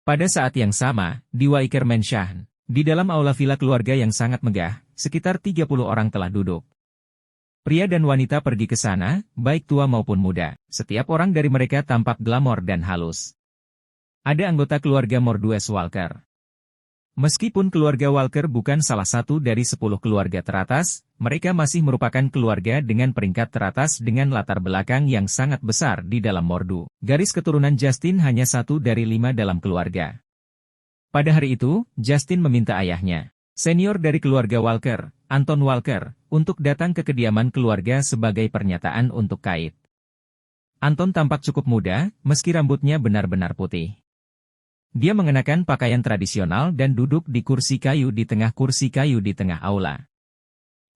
Pada saat yang sama, di Waiker Mansion, di dalam aula villa keluarga yang sangat megah, sekitar 30 orang telah duduk. Pria dan wanita pergi ke sana, baik tua maupun muda. Setiap orang dari mereka tampak glamor dan halus. Ada anggota keluarga Mordues Walker. Meskipun keluarga Walker bukan salah satu dari 10 keluarga teratas, mereka masih merupakan keluarga dengan peringkat teratas dengan latar belakang yang sangat besar di dalam Mordu. Garis keturunan Justin hanya 1 dari 5 dalam keluarga. Pada hari itu, Justin meminta ayahnya, senior dari keluarga Walker, Anton Walker, untuk datang ke kediaman keluarga sebagai pernyataan untuk Kate. Anton tampak cukup muda, meski rambutnya benar-benar putih. Dia mengenakan pakaian tradisional dan duduk di kursi kayu di tengah aula.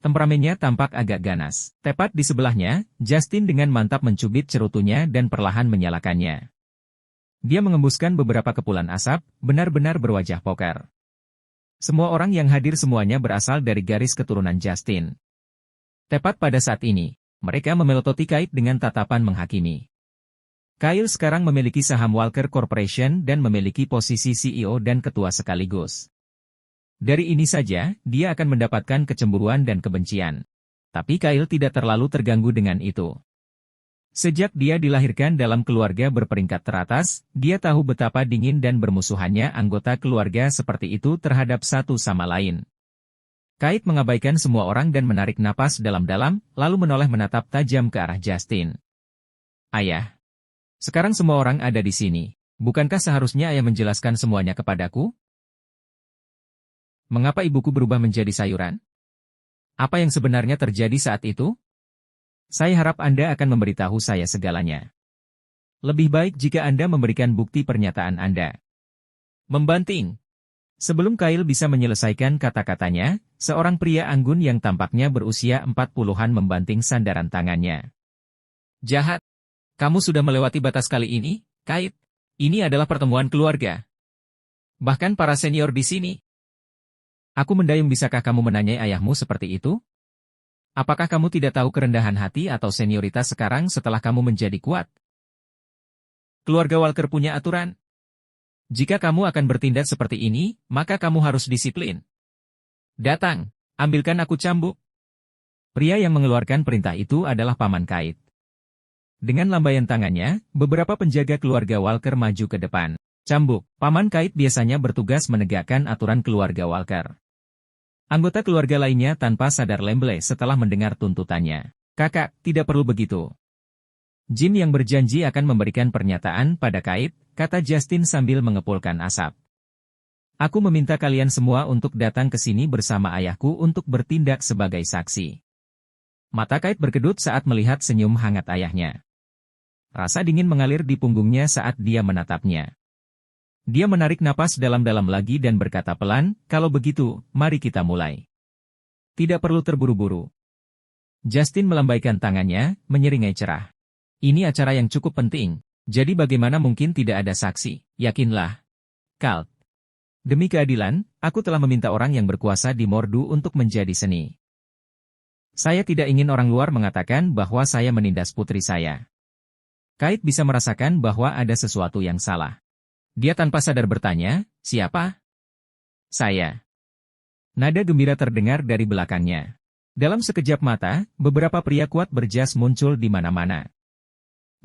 Temperamennya tampak agak ganas. Tepat di sebelahnya, Justin dengan mantap mencubit cerutunya dan perlahan menyalakannya. Dia mengembuskan beberapa kepulan asap, benar-benar berwajah poker. Semua orang yang hadir semuanya berasal dari garis keturunan Justin. Tepat pada saat ini, mereka memelototi Kate dengan tatapan menghakimi. Kyle sekarang memiliki saham Walker Corporation dan memiliki posisi CEO dan ketua sekaligus. Dari ini saja, dia akan mendapatkan kecemburuan dan kebencian. Tapi Kyle tidak terlalu terganggu dengan itu. Sejak dia dilahirkan dalam keluarga berperingkat teratas, dia tahu betapa dingin dan bermusuhannya anggota keluarga seperti itu terhadap satu sama lain. Kate mengabaikan semua orang dan menarik napas dalam-dalam, lalu menoleh menatap tajam ke arah Justin. Ayah. Sekarang semua orang ada di sini. Bukankah seharusnya ayah menjelaskan semuanya kepadaku? Mengapa ibuku berubah menjadi sayuran? Apa yang sebenarnya terjadi saat itu? Saya harap Anda akan memberitahu saya segalanya. Lebih baik jika Anda memberikan bukti pernyataan Anda. Membanting. Sebelum Kyle bisa menyelesaikan kata-katanya, seorang pria anggun yang tampaknya berusia 40-an membanting sandaran tangannya. Jahat. Kamu sudah melewati batas kali ini, Kate. Ini adalah pertemuan keluarga. Bahkan para senior di sini. Aku mendayung, bisakah kamu menanyai ayahmu seperti itu? Apakah kamu tidak tahu kerendahan hati atau senioritas sekarang setelah kamu menjadi kuat? Keluarga Walker punya aturan. Jika kamu akan bertindak seperti ini, maka kamu harus disiplin. Datang, ambilkan aku cambuk. Pria yang mengeluarkan perintah itu adalah paman Kate. Dengan lambaian tangannya, beberapa penjaga keluarga Walker maju ke depan. Cambuk, paman Kate biasanya bertugas menegakkan aturan keluarga Walker. Anggota keluarga lainnya tanpa sadar lemble setelah mendengar tuntutannya. Kakak, tidak perlu begitu. Jim yang berjanji akan memberikan pernyataan pada Kate, kata Justin sambil mengepulkan asap. Aku meminta kalian semua untuk datang ke sini bersama ayahku untuk bertindak sebagai saksi. Mata Kate berkedut saat melihat senyum hangat ayahnya. Rasa dingin mengalir di punggungnya saat dia menatapnya. Dia menarik napas dalam-dalam lagi dan berkata pelan, kalau begitu, mari kita mulai. Tidak perlu terburu-buru. Justin melambaikan tangannya, menyeringai cerah. Ini acara yang cukup penting, jadi bagaimana mungkin tidak ada saksi, yakinlah. Kalt. Demi keadilan, aku telah meminta orang yang berkuasa di Mordu untuk menjadi seni. Saya tidak ingin orang luar mengatakan bahwa saya menindas putri saya. Kate bisa merasakan bahwa ada sesuatu yang salah. Dia tanpa sadar bertanya, siapa? Saya. Nada gembira terdengar dari belakangnya. Dalam sekejap mata, beberapa pria kuat berjas muncul di mana-mana.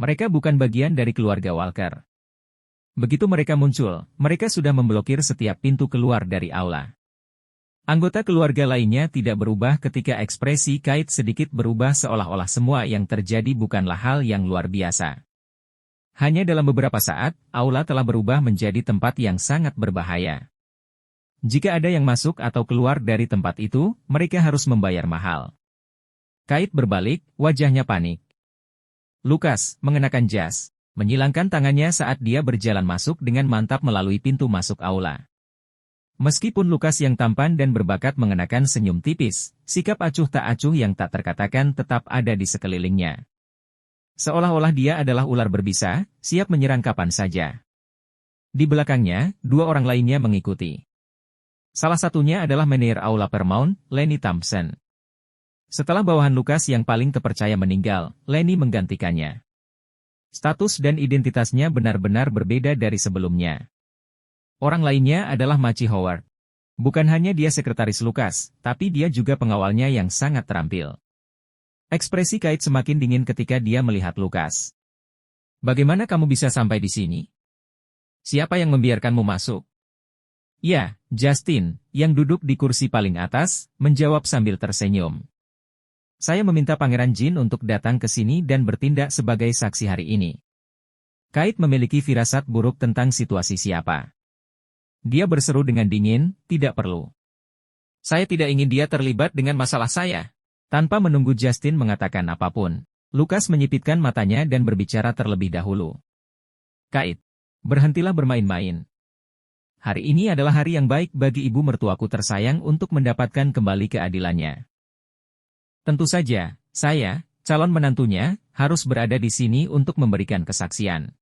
Mereka bukan bagian dari keluarga Walker. Begitu mereka muncul, mereka sudah memblokir setiap pintu keluar dari aula. Anggota keluarga lainnya tidak berubah ketika ekspresi Kate sedikit berubah seolah-olah semua yang terjadi bukanlah hal yang luar biasa. Hanya dalam beberapa saat, aula telah berubah menjadi tempat yang sangat berbahaya. Jika ada yang masuk atau keluar dari tempat itu, mereka harus membayar mahal. Kate berbalik, wajahnya panik. Lucas, mengenakan jas, menyilangkan tangannya saat dia berjalan masuk dengan mantap melalui pintu masuk aula. Meskipun Lucas yang tampan dan berbakat mengenakan senyum tipis, sikap acuh tak acuh yang tak terkatakan tetap ada di sekelilingnya. Seolah-olah dia adalah ular berbisa, siap menyerang kapan saja. Di belakangnya, dua orang lainnya mengikuti. Salah satunya adalah Menir Aula Paramount, Lenny Thompson. Setelah bawahan Lucas yang paling terpercaya meninggal, Lenny menggantikannya. Status dan identitasnya benar-benar berbeda dari sebelumnya. Orang lainnya adalah Maci Howard. Bukan hanya dia sekretaris Lukas, tapi dia juga pengawalnya yang sangat terampil. Ekspresi Kate semakin dingin ketika dia melihat Lukas. Bagaimana kamu bisa sampai di sini? Siapa yang membiarkanmu masuk? Ya, Justin, yang duduk di kursi paling atas, menjawab sambil tersenyum. Saya meminta Pangeran Jin untuk datang ke sini dan bertindak sebagai saksi hari ini. Kate memiliki firasat buruk tentang situasi siapa. Dia berseru dengan dingin, tidak perlu. Saya tidak ingin dia terlibat dengan masalah saya. Tanpa menunggu Justin mengatakan apapun, Lukas menyipitkan matanya dan berbicara terlebih dahulu. Kate, berhentilah bermain-main. Hari ini adalah hari yang baik bagi ibu mertuaku tersayang untuk mendapatkan kembali keadilannya. Tentu saja, saya, calon menantunya, harus berada di sini untuk memberikan kesaksian.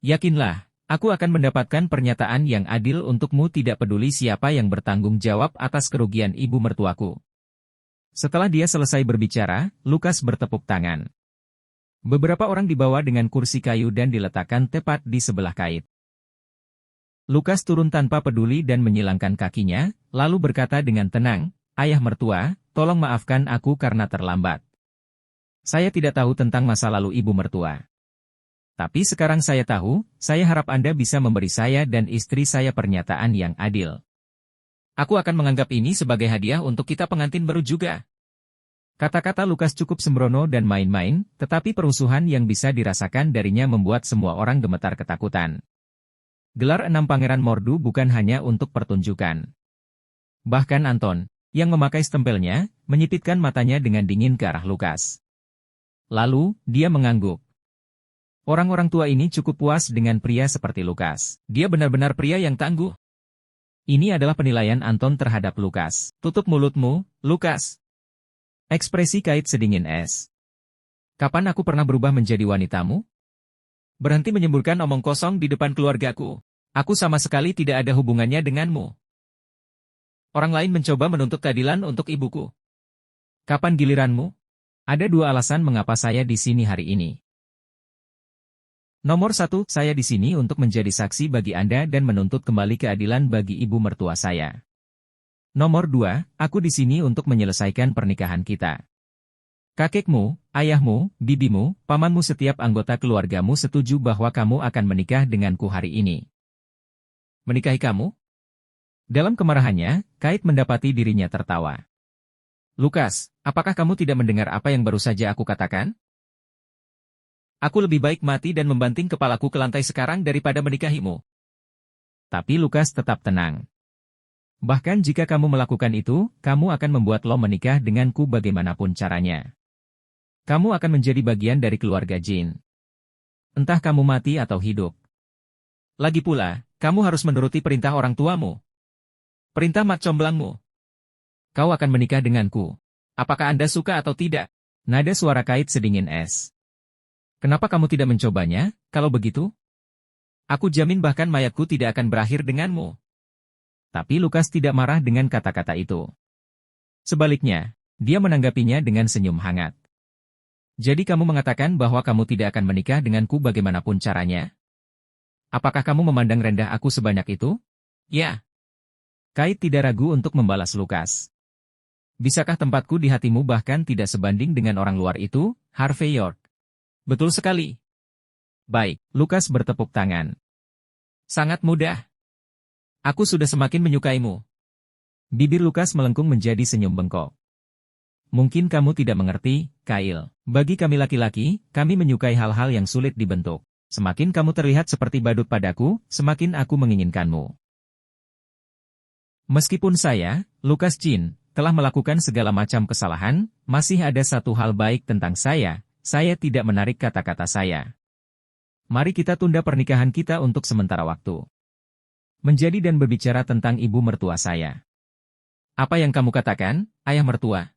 Yakinlah, aku akan mendapatkan pernyataan yang adil untukmu tidak peduli siapa yang bertanggung jawab atas kerugian ibu mertuaku. Setelah dia selesai berbicara, Lukas bertepuk tangan. Beberapa orang dibawa dengan kursi kayu dan diletakkan tepat di sebelah Kate. Lukas turun tanpa peduli dan menyilangkan kakinya, lalu berkata dengan tenang, "Ayah mertua, tolong maafkan aku karena terlambat. Saya tidak tahu tentang masa lalu ibu mertua. Tapi sekarang saya tahu, saya harap Anda bisa memberi saya dan istri saya pernyataan yang adil. Aku akan menganggap ini sebagai hadiah untuk kita pengantin baru juga." Kata-kata Lukas cukup sembrono dan main-main, tetapi perusuhan yang bisa dirasakan darinya membuat semua orang gemetar ketakutan. Gelar 6 Pangeran Mordu bukan hanya untuk pertunjukan. Bahkan Anton, yang memakai stempelnya, menyipitkan matanya dengan dingin ke arah Lukas. Lalu, dia mengangguk. Orang-orang tua ini cukup puas dengan pria seperti Lukas. Dia benar-benar pria yang tangguh. Ini adalah penilaian Anton terhadap Lukas. Tutup mulutmu, Lukas. Ekspresi Kate sedingin es. Kapan aku pernah berubah menjadi wanitamu? Berhenti menyemburkan omong kosong di depan keluargaku. Aku sama sekali tidak ada hubungannya denganmu. Orang lain mencoba menuntut keadilan untuk ibuku. Kapan giliranmu? Ada 2 alasan mengapa saya di sini hari ini. Nomor 1, saya di sini untuk menjadi saksi bagi Anda dan menuntut kembali keadilan bagi ibu mertua saya. Nomor 2, aku di sini untuk menyelesaikan pernikahan kita. Kakekmu, ayahmu, bibimu, pamanmu setiap anggota keluargamu setuju bahwa kamu akan menikah denganku hari ini. Menikahi kamu? Dalam kemarahannya, Kate mendapati dirinya tertawa. Lukas, apakah kamu tidak mendengar apa yang baru saja aku katakan? Aku lebih baik mati dan membanting kepalaku ke lantai sekarang daripada menikahimu. Tapi Lukas tetap tenang. Bahkan jika kamu melakukan itu, kamu akan membuat lo menikah denganku bagaimanapun caranya. Kamu akan menjadi bagian dari keluarga Jin. Entah kamu mati atau hidup. Lagi pula, kamu harus menuruti perintah orang tuamu. Perintah mak comblangmu. Kau akan menikah denganku. Apakah Anda suka atau tidak? Nada suara Kate sedingin es. Kenapa kamu tidak mencobanya, kalau begitu? Aku jamin bahkan mayatku tidak akan berakhir denganmu. Tapi Lukas tidak marah dengan kata-kata itu. Sebaliknya, dia menanggapinya dengan senyum hangat. Jadi kamu mengatakan bahwa kamu tidak akan menikah denganku bagaimanapun caranya? Apakah kamu memandang rendah aku sebanyak itu? Ya. Kate tidak ragu untuk membalas Lukas. Bisakah tempatku di hatimu bahkan tidak sebanding dengan orang luar itu, Harvey York? Betul sekali. Baik, Lukas bertepuk tangan. Sangat mudah. Aku sudah semakin menyukaimu. Bibir Lukas melengkung menjadi senyum bengkok. Mungkin kamu tidak mengerti, Kyle. Bagi kami laki-laki, kami menyukai hal-hal yang sulit dibentuk. Semakin kamu terlihat seperti badut padaku, semakin aku menginginkanmu. Meskipun saya, Lukas Jin, telah melakukan segala macam kesalahan, masih ada satu hal baik tentang saya tidak menarik kata-kata saya. Mari kita tunda pernikahan kita untuk sementara waktu. Menjadi dan berbicara tentang ibu mertua saya. Apa yang kamu katakan, ayah mertua?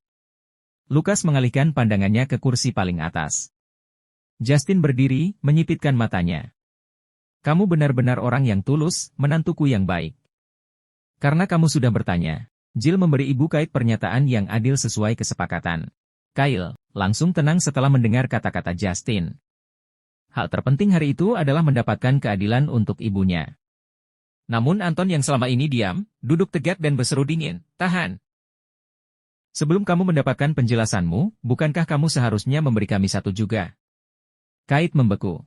Lukas mengalihkan pandangannya ke kursi paling atas. Justin berdiri, menyipitkan matanya. Kamu benar-benar orang yang tulus, menantuku yang baik. Karena kamu sudah bertanya, Jill memberi Ibu Kate pernyataan yang adil sesuai kesepakatan. Kyle langsung tenang setelah mendengar kata-kata Justin. Hal terpenting hari itu adalah mendapatkan keadilan untuk ibunya. Namun Anton yang selama ini diam, duduk tegak dan berseru dingin, "Tahan! Sebelum kamu mendapatkan penjelasanmu, bukankah kamu seharusnya memberi kami satu juga?" Kait membeku.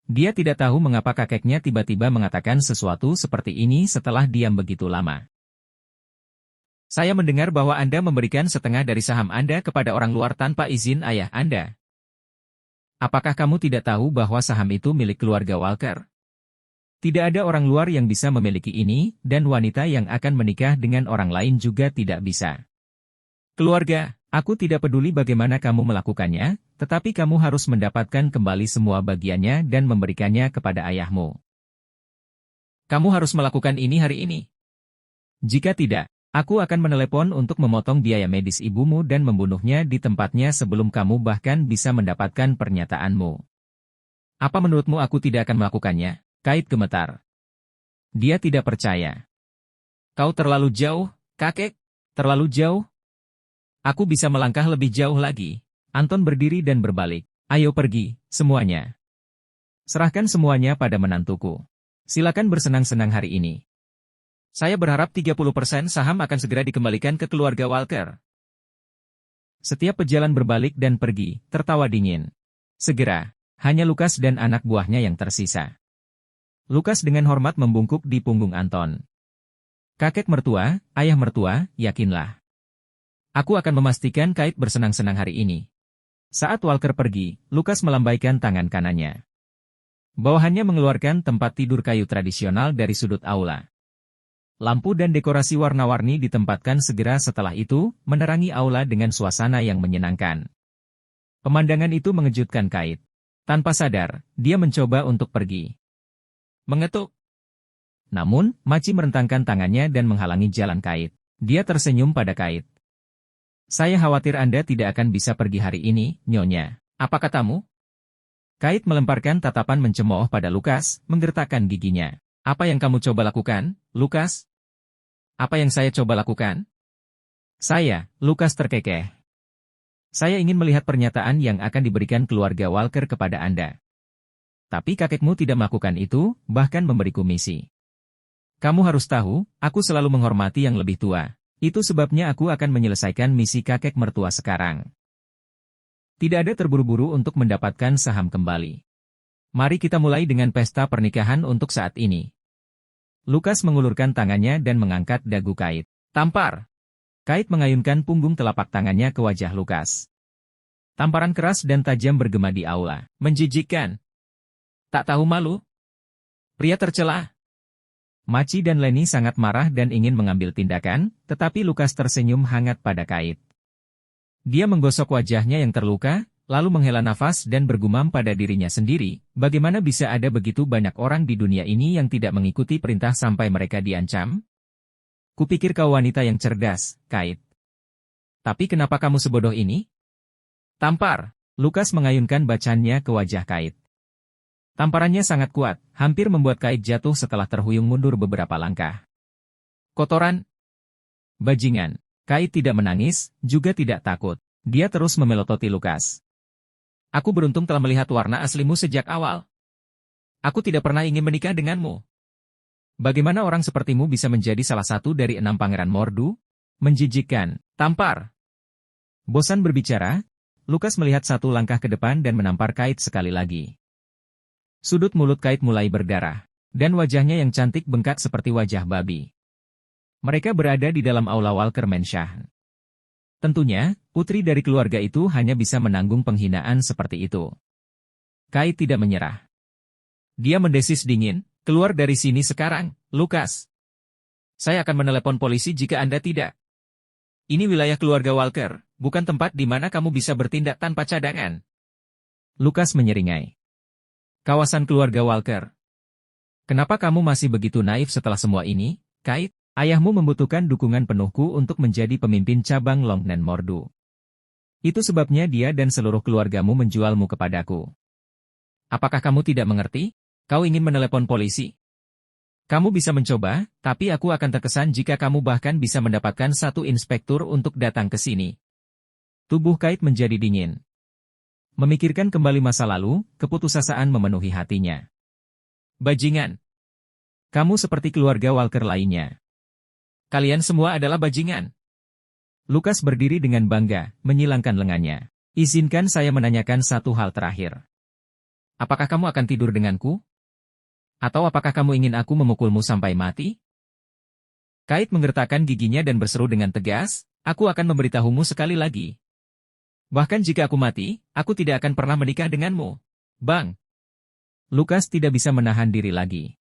Dia tidak tahu mengapa kakeknya tiba-tiba mengatakan sesuatu seperti ini setelah diam begitu lama. "Saya mendengar bahwa Anda memberikan setengah dari saham Anda kepada orang luar tanpa izin ayah Anda. Apakah kamu tidak tahu bahwa saham itu milik keluarga Walker? Tidak ada orang luar yang bisa memiliki ini, dan wanita yang akan menikah dengan orang lain juga tidak bisa. Keluarga, aku tidak peduli bagaimana kamu melakukannya, tetapi kamu harus mendapatkan kembali semua bagiannya dan memberikannya kepada ayahmu. Kamu harus melakukan ini hari ini. Jika tidak, aku akan menelepon untuk memotong biaya medis ibumu dan membunuhnya di tempatnya sebelum kamu bahkan bisa mendapatkan pernyataanmu." "Apa menurutmu aku tidak akan melakukannya?" Kait gemetar. Dia tidak percaya. "Kau terlalu jauh, kakek. Terlalu jauh. Aku bisa melangkah lebih jauh lagi." Anton berdiri dan berbalik. "Ayo pergi, semuanya. Serahkan semuanya pada menantuku. Silakan bersenang-senang hari ini. Saya berharap 30% saham akan segera dikembalikan ke keluarga Walker." Setiap pejalan berbalik dan pergi, tertawa dingin. Segera, hanya Lukas dan anak buahnya yang tersisa. Lukas dengan hormat membungkuk di punggung Anton. "Kakek mertua, ayah mertua, yakinlah. Aku akan memastikan Kait bersenang-senang hari ini." Saat Walker pergi, Lukas melambaikan tangan kanannya. Bawahannya mengeluarkan tempat tidur kayu tradisional dari sudut aula. Lampu dan dekorasi warna-warni ditempatkan segera setelah itu, menerangi aula dengan suasana yang menyenangkan. Pemandangan itu mengejutkan Kait. Tanpa sadar, dia mencoba untuk pergi. Mengetuk. Namun, Maci merentangkan tangannya dan menghalangi jalan Kait. Dia tersenyum pada Kait. "Saya khawatir Anda tidak akan bisa pergi hari ini, Nyonya. Apa katamu?" Kait melemparkan tatapan mencemooh pada Lukas, menggertakkan giginya. "Apa yang kamu coba lakukan, Lukas? Apa yang saya coba lakukan?" "Saya," Lukas terkekeh. "Saya ingin melihat pernyataan yang akan diberikan keluarga Walker kepada Anda. Tapi kakekmu tidak melakukan itu, bahkan memberiku misi. Kamu harus tahu, aku selalu menghormati yang lebih tua. Itu sebabnya aku akan menyelesaikan misi kakek mertua sekarang. Tidak ada terburu-buru untuk mendapatkan saham kembali. Mari kita mulai dengan pesta pernikahan untuk saat ini." Lukas mengulurkan tangannya dan mengangkat dagu Kait. "Tampar!" Kait mengayunkan punggung telapak tangannya ke wajah Lukas. Tamparan keras dan tajam bergema di aula. "Menjijikkan! Tak tahu malu? Pria tercela!" Maci dan Lenny sangat marah dan ingin mengambil tindakan, tetapi Lukas tersenyum hangat pada Kait. Dia menggosok wajahnya yang terluka, lalu menghela nafas dan bergumam pada dirinya sendiri, bagaimana bisa ada begitu banyak orang di dunia ini yang tidak mengikuti perintah sampai mereka diancam? "Kupikir kau wanita yang cerdas, Kait. Tapi kenapa kamu sebodoh ini?" "Tampar!" Lukas mengayunkan bacannya ke wajah Kait. Tamparannya sangat kuat, hampir membuat Kait jatuh setelah terhuyung mundur beberapa langkah. "Kotoran! Bajingan!" Kait tidak menangis, juga tidak takut. Dia terus memelototi Lukas. "Aku beruntung telah melihat warna aslimu sejak awal. Aku tidak pernah ingin menikah denganmu. Bagaimana orang sepertimu bisa menjadi salah satu dari 6 pangeran Mordu? Menjijikkan. Tampar!" Bosan berbicara, Lukas melihat satu langkah ke depan dan menampar Kait sekali lagi. Sudut mulut Kait mulai berdarah, dan wajahnya yang cantik bengkak seperti wajah babi. Mereka berada di dalam aula Walker Mansion. Tentunya, putri dari keluarga itu hanya bisa menanggung penghinaan seperti itu. Kait tidak menyerah. Dia mendesis dingin, "Keluar dari sini sekarang, Lukas. Saya akan menelepon polisi jika Anda tidak. Ini wilayah keluarga Walker, bukan tempat di mana kamu bisa bertindak tanpa cadangan." Lukas menyeringai. "Kawasan keluarga Walker. Kenapa kamu masih begitu naif setelah semua ini, Kait? Ayahmu membutuhkan dukungan penuhku untuk menjadi pemimpin cabang Longnan Mordu. Itu sebabnya dia dan seluruh keluargamu menjualmu kepadaku. Apakah kamu tidak mengerti? Kau ingin menelepon polisi? Kamu bisa mencoba, tapi aku akan terkesan jika kamu bahkan bisa mendapatkan satu inspektur untuk datang ke sini." Tubuh Kait menjadi dingin. Memikirkan kembali masa lalu, keputusasaan memenuhi hatinya. "Bajingan! Kamu seperti keluarga Walker lainnya. Kalian semua adalah bajingan. Lukas berdiri dengan bangga, menyilangkan lengannya. Izinkan saya menanyakan satu hal terakhir. Apakah kamu akan tidur denganku? Atau apakah kamu ingin aku memukulmu sampai mati? Kate menggertakkan giginya dan berseru dengan tegas, aku akan memberitahumu sekali lagi. Bahkan jika aku mati, aku tidak akan pernah menikah denganmu. Bang! Lukas tidak bisa menahan diri lagi.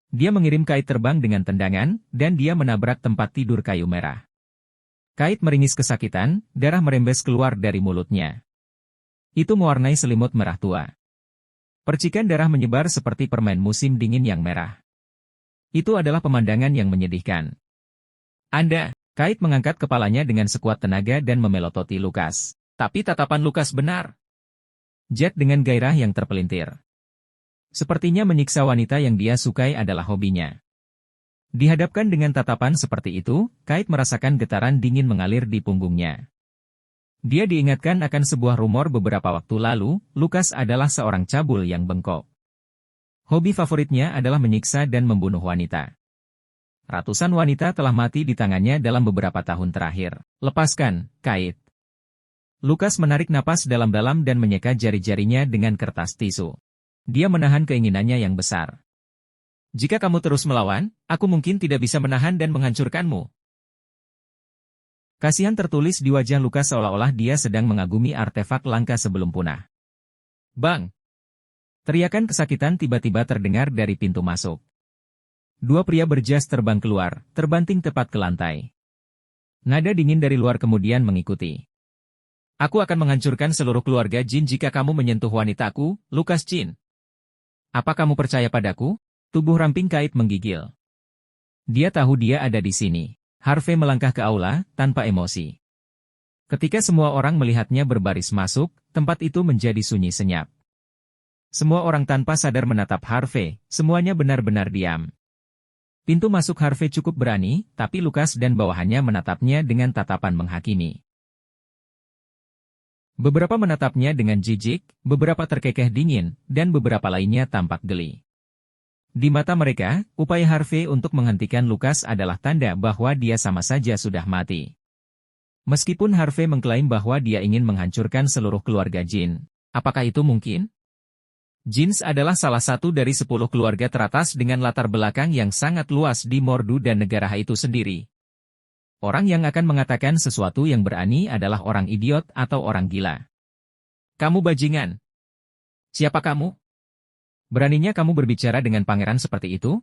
Dia mengirim Kate terbang dengan tendangan, dan dia menabrak tempat tidur kayu merah. Kate meringis kesakitan, darah merembes keluar dari mulutnya. Itu mewarnai selimut merah tua. Percikan darah menyebar seperti permen musim dingin yang merah. Itu adalah pemandangan yang menyedihkan. Anda, Kate mengangkat kepalanya dengan sekuat tenaga dan memelototi Lukas. Tapi tatapan Lukas benar. Jet dengan gairah yang terpelintir. Sepertinya menyiksa wanita yang dia sukai adalah hobinya. Dihadapkan dengan tatapan seperti itu, Kate merasakan getaran dingin mengalir di punggungnya. Dia diingatkan akan sebuah rumor beberapa waktu lalu, Lukas adalah seorang cabul yang bengkok. Hobi favoritnya adalah menyiksa dan membunuh wanita. Ratusan wanita telah mati di tangannya dalam beberapa tahun terakhir. Lepaskan, Kate. Lukas menarik napas dalam-dalam dan menyeka jari-jarinya dengan kertas tisu. Dia menahan keinginannya yang besar. Jika kamu terus melawan, aku mungkin tidak bisa menahan dan menghancurkanmu. Kasihan tertulis di wajah Lukas seolah-olah dia sedang mengagumi artefak langka sebelum punah. Bang! Teriakan kesakitan tiba-tiba terdengar dari pintu masuk. Dua pria berjas terbang keluar, terbanting tepat ke lantai. Nada dingin dari luar kemudian mengikuti. Aku akan menghancurkan seluruh keluarga Jin jika kamu menyentuh wanitaku, Lukas Jin. Apa kamu percaya padaku? Tubuh ramping Kate menggigil. Dia tahu dia ada di sini. Harvey melangkah ke aula, tanpa emosi. Ketika semua orang melihatnya berbaris masuk, tempat itu menjadi sunyi senyap. Semua orang tanpa sadar menatap Harvey, semuanya benar-benar diam. Pintu masuk Harvey cukup berani, tapi Lukas dan bawahannya menatapnya dengan tatapan menghakimi. Beberapa menatapnya dengan jijik, beberapa terkekeh dingin, dan beberapa lainnya tampak geli. Di mata mereka, upaya Harvey untuk menghentikan Lukas adalah tanda bahwa dia sama saja sudah mati. Meskipun Harvey mengklaim bahwa dia ingin menghancurkan seluruh keluarga Jin, apakah itu mungkin? Jins adalah salah satu dari 10 keluarga teratas dengan latar belakang yang sangat luas di Mordu dan negara itu sendiri. Orang yang akan mengatakan sesuatu yang berani adalah orang idiot atau orang gila. Kamu bajingan. Siapa kamu? Beraninya kamu berbicara dengan pangeran seperti itu?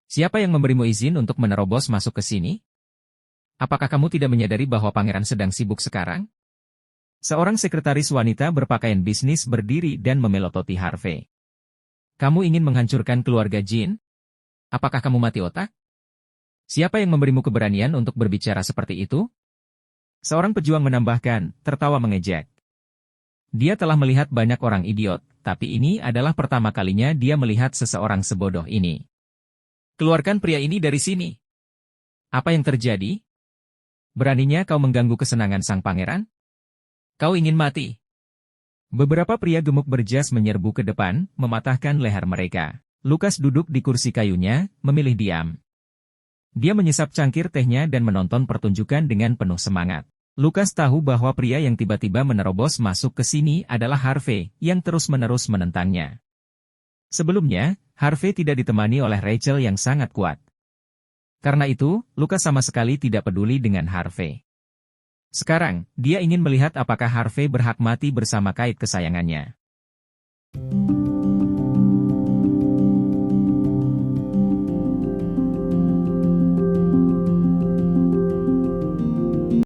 Siapa yang memberimu izin untuk menerobos masuk ke sini? Apakah kamu tidak menyadari bahwa pangeran sedang sibuk sekarang? Seorang sekretaris wanita berpakaian bisnis berdiri dan memelototi Harvey. Kamu ingin menghancurkan keluarga Jin? Apakah kamu mati otak? Siapa yang memberimu keberanian untuk berbicara seperti itu? Seorang pejuang menambahkan, tertawa mengejek. Dia telah melihat banyak orang idiot, tapi ini adalah pertama kalinya dia melihat seseorang sebodoh ini. Keluarkan pria ini dari sini. Apa yang terjadi? Beraninya kau mengganggu kesenangan sang pangeran? Kau ingin mati. Beberapa pria gemuk berjas menyerbu ke depan, mematahkan leher mereka. Lukas duduk di kursi kayunya, memilih diam. Dia menyesap cangkir tehnya dan menonton pertunjukan dengan penuh semangat. Lukas tahu bahwa pria yang tiba-tiba menerobos masuk ke sini adalah Harvey, yang terus-menerus menentangnya. Sebelumnya, Harvey tidak ditemani oleh Rachel yang sangat kuat. Karena itu, Lukas sama sekali tidak peduli dengan Harvey. Sekarang, dia ingin melihat apakah Harvey berhak mati bersama Kate kesayangannya.